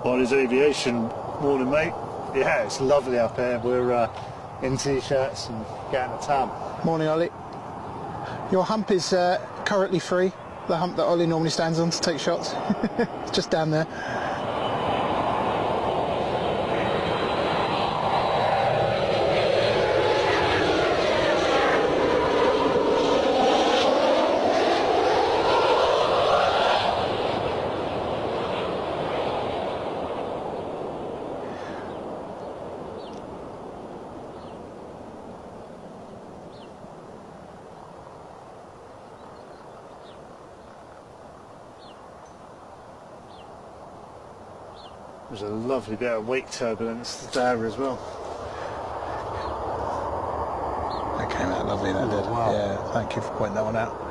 Ollie's Aviation, morning mate. Yeah, it's lovely up here. We're in t-shirts and getting a tan. Morning, Ollie. Your hump is currently free, the hump that Ollie normally stands on to take shots. It's just down there. There's a lovely bit of wake turbulence there as well. That came out lovely, that did. Wow. Yeah, thank you for pointing that one out.